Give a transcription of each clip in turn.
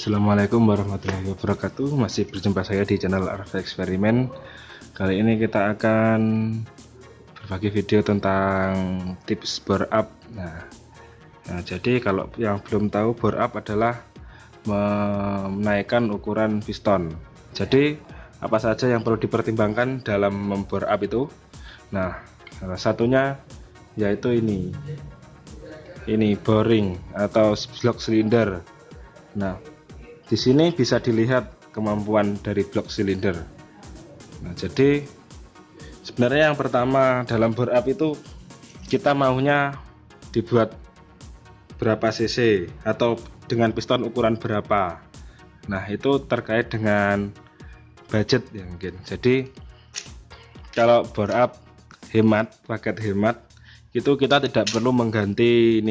Assalamualaikum warahmatullahi wabarakatuh. Masih berjumpa saya di channel Arfa Eksperimen. Kali ini kita akan berbagi video tentang tips bore up. Nah, jadi kalau yang belum tahu, bore up adalah menaikkan ukuran piston. Jadi apa saja yang perlu dipertimbangkan dalam membore up itu? Nah, salah satunya yaitu ini boring atau blok silinder. Nah, di sini bisa dilihat kemampuan dari blok silinder. Nah, jadi sebenarnya yang pertama dalam bore up itu kita maunya dibuat berapa cc atau dengan piston ukuran berapa. Nah, itu terkait dengan budget ya mungkin. Jadi kalau bore up hemat, paket hemat, itu kita tidak perlu mengganti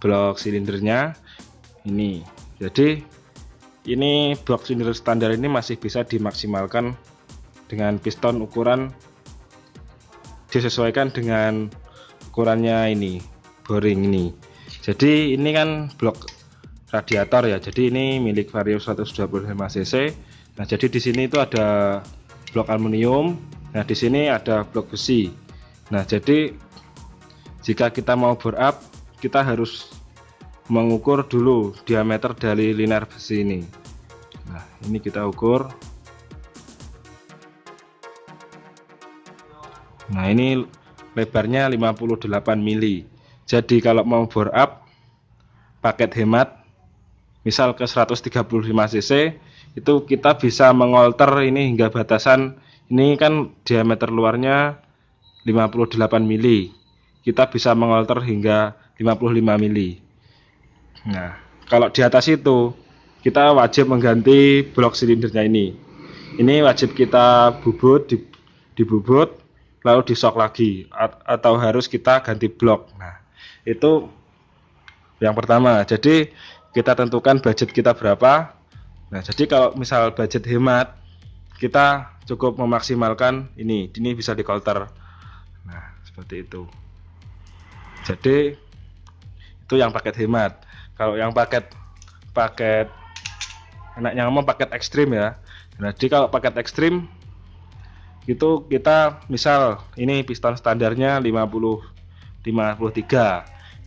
blok silindernya ini. Jadi ini blok silinder standar ini masih bisa dimaksimalkan dengan piston ukuran disesuaikan dengan ukurannya ini boring ini. Jadi ini kan blok radiator ya. Jadi ini milik Vario 125 cc. Nah, jadi di sini itu ada blok aluminium. Nah, di sini ada blok besi. Nah, jadi jika kita mau bore up, kita harus mengukur dulu diameter dari linear besi ini. Nah, ini kita ukur. Nah, ini lebarnya 58 mili. Jadi kalau mau bore up paket hemat misal ke 135 cc, itu kita bisa mengolter ini hingga batasan, ini kan diameter luarnya 58 mili. Kita bisa mengolter hingga 55 mili. Nah, kalau di atas itu kita wajib mengganti blok silindernya ini. Ini wajib kita dibubut lalu disok lagi atau harus kita ganti blok. Nah, itu yang pertama. Jadi kita tentukan budget kita berapa. Nah, jadi kalau misal budget hemat, kita cukup memaksimalkan ini bisa dikolter. Nah, seperti itu. Jadi itu yang paket hemat. Kalau yang paket enaknya ngomong paket ekstrim ya. Nah, jadi kalau paket ekstrim itu kita misal ini piston standarnya 53,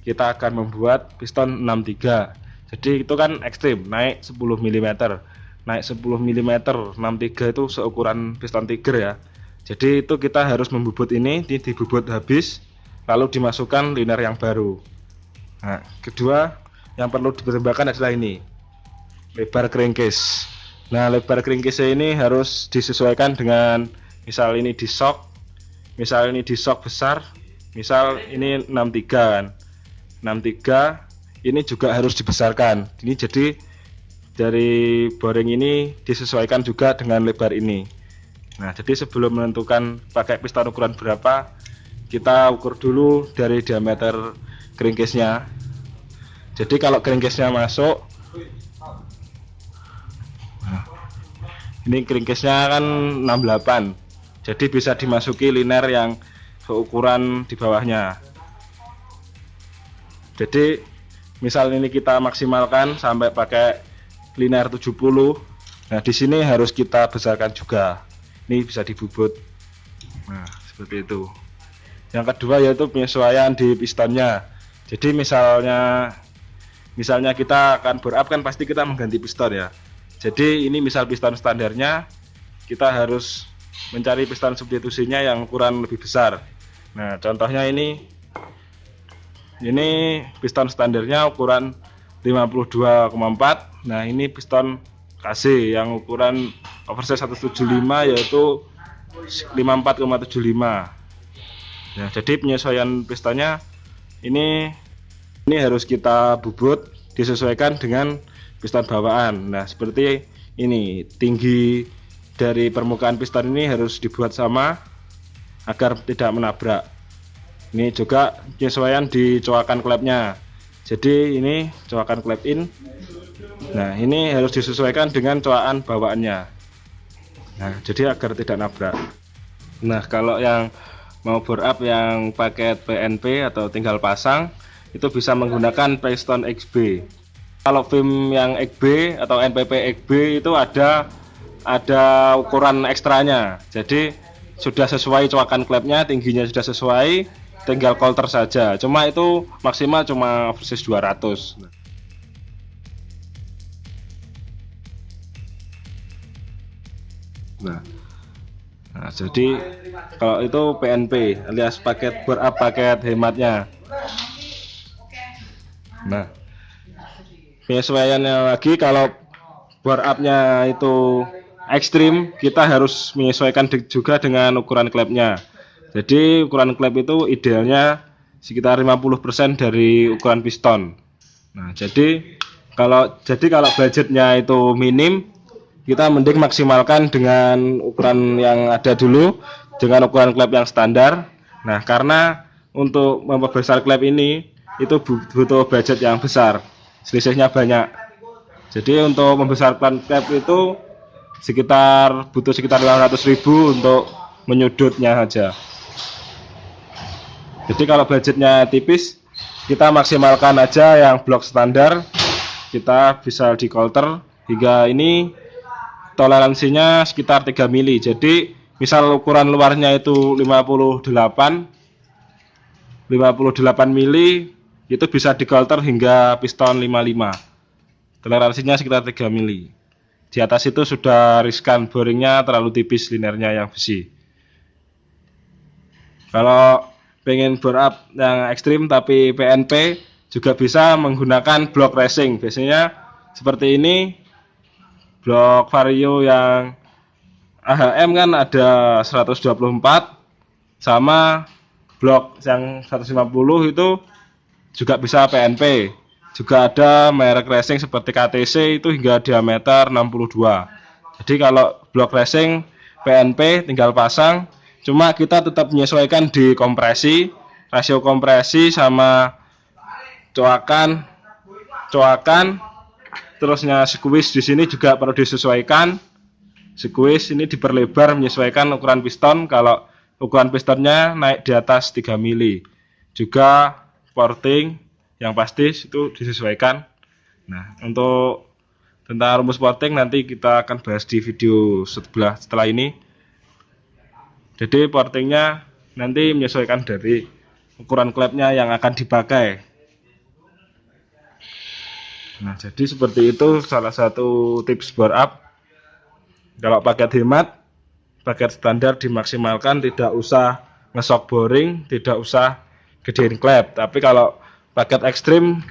kita akan membuat piston 63. Jadi itu kan ekstrim, naik 10 mm. Naik 10 mm 63 itu seukuran piston tiger ya. Jadi itu kita harus membubut ini dibubut habis lalu dimasukkan liner yang baru. Nah, kedua yang perlu dipertimbangkan adalah ini lebar crankcase. Nah, lebar crankcase ini harus disesuaikan dengan misal ini disok besar, misal ini 63 kan, 63 ini juga harus dibesarkan. Ini jadi dari boring ini disesuaikan juga dengan lebar ini. Nah, jadi sebelum menentukan pakai piston ukuran berapa, kita ukur dulu dari diameter crankcase-nya. Jadi kalau crankcase-nya masuk, nah, ini crankcase-nya kan 68, jadi bisa dimasuki liner yang seukuran di bawahnya. Jadi misal ini kita maksimalkan sampai pakai liner 70. Nah, di sini harus kita besarkan juga. Ini bisa dibubut. Nah, seperti itu. Yang kedua yaitu penyesuaian di pistonnya. Jadi misalnya kita akan bore up kan pasti kita mengganti piston ya. Jadi ini misal piston standarnya, kita harus mencari piston substitusinya yang ukuran lebih besar. Nah, contohnya ini piston standarnya ukuran 52,4. Nah, ini piston KC yang ukuran oversize 175 yaitu 54,75. Nah, jadi penyesuaian pistonnya ini harus kita bubut disesuaikan dengan piston bawaan. Nah, seperti ini, tinggi dari permukaan piston ini harus dibuat sama agar tidak menabrak. Ini juga penyesuaian di coakan klepnya. Jadi ini coakan klep in. Nah, ini harus disesuaikan dengan coakan bawaannya. Nah, jadi agar tidak nabrak. Nah, kalau yang mau bore up yang paket PNP atau tinggal pasang, itu bisa menggunakan piston XB. Kalau film yang XB atau NPP XB itu ada ukuran ekstranya. Jadi sudah sesuai coakan klepnya, tingginya sudah sesuai, tinggal coulter saja. Cuma itu maksimal cuma versus 200. Nah, jadi kalau itu PNP alias paket berup, paket hematnya. Nah, penyesuaiannya lagi kalau berup-nya itu ekstrim, kita harus menyesuaikan juga dengan ukuran klepnya. Jadi ukuran klep itu idealnya sekitar 50% dari ukuran piston. Nah, kalau budgetnya itu minim, kita mending maksimalkan dengan ukuran yang ada dulu, dengan ukuran klep yang standar. Nah, karena untuk memperbesar klep ini itu butuh budget yang besar, selisihnya banyak. Jadi untuk membesarkan klep itu butuh sekitar 500.000 untuk menyudutnya saja. Jadi kalau budgetnya tipis, kita maksimalkan aja yang blok standar, kita bisa di coulter hingga ini toleransinya sekitar 3 mili. Jadi misal ukuran luarnya itu 58 mili, itu bisa di coulter hingga piston 55. Toleransinya sekitar 3 mili. Di atas itu sudah riskan, boringnya terlalu tipis linernya yang besi. Kalau pengen bore up yang ekstrim tapi PNP, juga bisa menggunakan blok racing. Biasanya seperti ini, blok vario yang AHM kan ada 124, sama blok yang 150 itu juga bisa PNP. Juga ada merek racing seperti KTC itu hingga diameter 62. Jadi kalau blok racing PNP tinggal pasang, cuma kita tetap menyesuaikan di kompresi, rasio kompresi sama coakan, terusnya squeeze di sini juga perlu disesuaikan. Squeeze ini diperlebar menyesuaikan ukuran piston. Kalau ukuran pistonnya naik di atas 3 mili. Juga porting yang pasti itu disesuaikan. Nah, untuk tentang rumus porting nanti kita akan bahas di video setelah ini. Jadi portingnya nanti menyesuaikan dari ukuran klepnya yang akan dipakai. Nah, jadi seperti itu salah satu tips bore up. Kalau paket hemat, paket standar dimaksimalkan, tidak usah ngesok boring, tidak usah gedein klep. Tapi kalau paket ekstrim,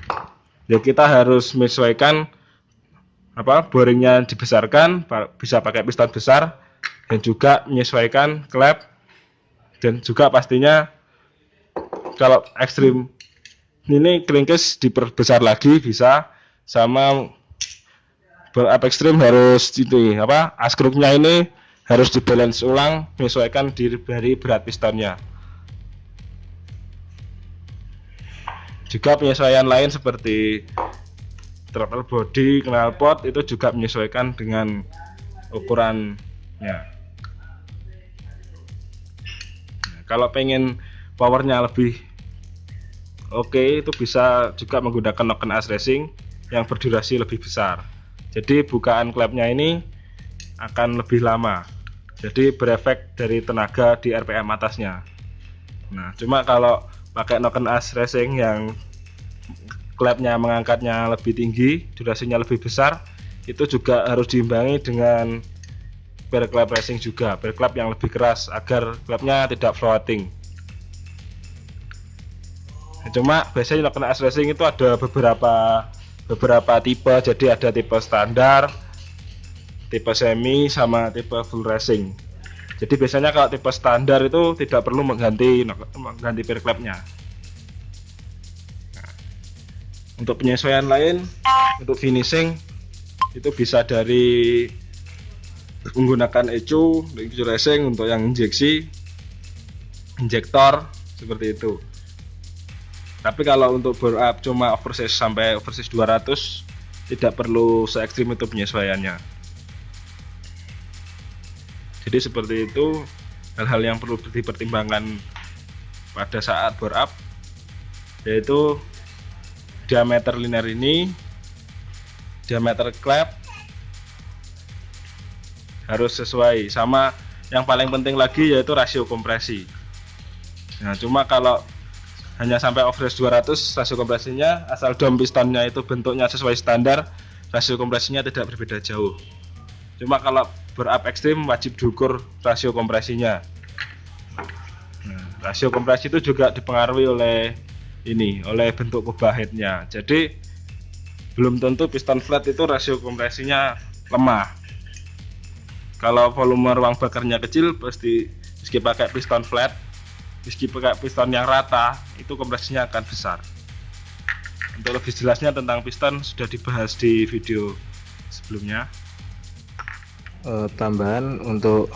ya kita harus menyesuaikan boringnya dibesarkan, bisa pakai piston besar, dan juga menyesuaikan klep, dan juga pastinya kalau ekstrim ini crankcase diperbesar lagi bisa, sama up ekstrim harus askrupnya ini harus dibalance ulang menyesuaikan dari berat pistonnya. Juga penyesuaian lain seperti throttle body, knalpot itu juga menyesuaikan dengan ukurannya. Nah, kalau pengen powernya lebih oke, itu bisa juga menggunakan Noken As Racing yang berdurasi lebih besar. Jadi bukaan klepnya ini akan lebih lama. Jadi berefek dari tenaga di RPM atasnya. Nah, cuma kalau pakai Noken As Racing yang klepnya mengangkatnya lebih tinggi, durasinya lebih besar, itu juga harus diimbangi dengan bare klep racing juga, bare klep yang lebih keras agar klepnya tidak floating. Cuma biasanya Noken As Racing itu ada beberapa tipe, jadi ada tipe standar, tipe semi, sama tipe full racing. Jadi biasanya kalau tipe standar itu tidak perlu mengganti bare klepnya. Untuk penyesuaian lain, untuk finishing itu bisa dari menggunakan ECU racing untuk yang injektor seperti itu. Tapi kalau untuk bore up cuma oversize sampai oversize 200, tidak perlu se ekstrim itu penyesuaiannya. Jadi seperti itu hal-hal yang perlu dipertimbangkan pada saat bore up, yaitu diameter linear ini, diameter klep harus sesuai, sama yang paling penting lagi yaitu rasio kompresi. Nah, cuma kalau hanya sampai average 200 rasio kompresinya, asal dom pistonnya itu bentuknya sesuai standar, rasio kompresinya tidak berbeda jauh. Cuma kalau bore up ekstrim wajib diukur rasio kompresinya. Nah, rasio kompresi itu juga dipengaruhi oleh bentuk kubah headnya. Jadi belum tentu piston flat itu rasio kompresinya lemah. Kalau volume ruang bakarnya kecil, pasti meski pakai piston flat, meski pakai piston yang rata, itu kompresinya akan besar. Untuk lebih jelasnya tentang piston sudah dibahas di video sebelumnya. Tambahan untuk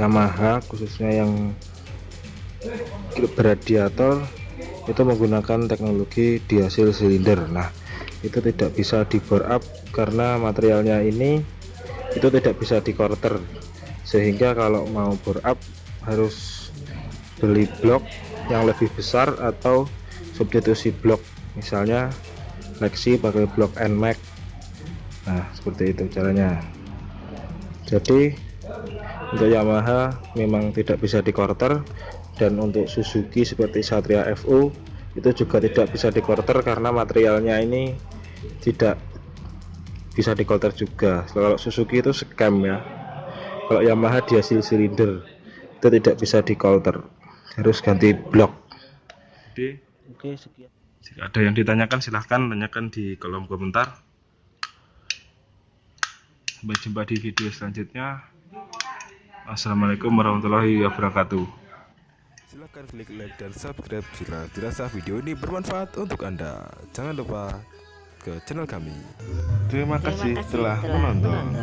Yamaha khususnya yang berradiator itu menggunakan teknologi diasil silinder. Nah, itu tidak bisa di bore up karena materialnya ini itu tidak bisa di quarter, sehingga kalau mau bore up harus beli blok yang lebih besar atau substitusi blok, misalnya Lexi pakai blok NMAX. Nah, seperti itu caranya. Jadi untuk Yamaha memang tidak bisa di quarter, dan untuk Suzuki seperti Satria FU itu juga tidak bisa di quarter karena materialnya ini tidak bisa di quarter juga. Kalau Suzuki itu scam ya, kalau Yamaha diasil silinder itu tidak bisa di quarter, harus ganti blok. Jadi, Oke, sekian. jika ada yang ditanyakan silahkan tanyakan di kolom komentar. Sampai jumpa di video selanjutnya. Assalamualaikum warahmatullahi wabarakatuh. Silahkan klik like dan subscribe jika dirasa video ini bermanfaat untuk Anda. Jangan lupa ke channel kami. Terima kasih telah menonton.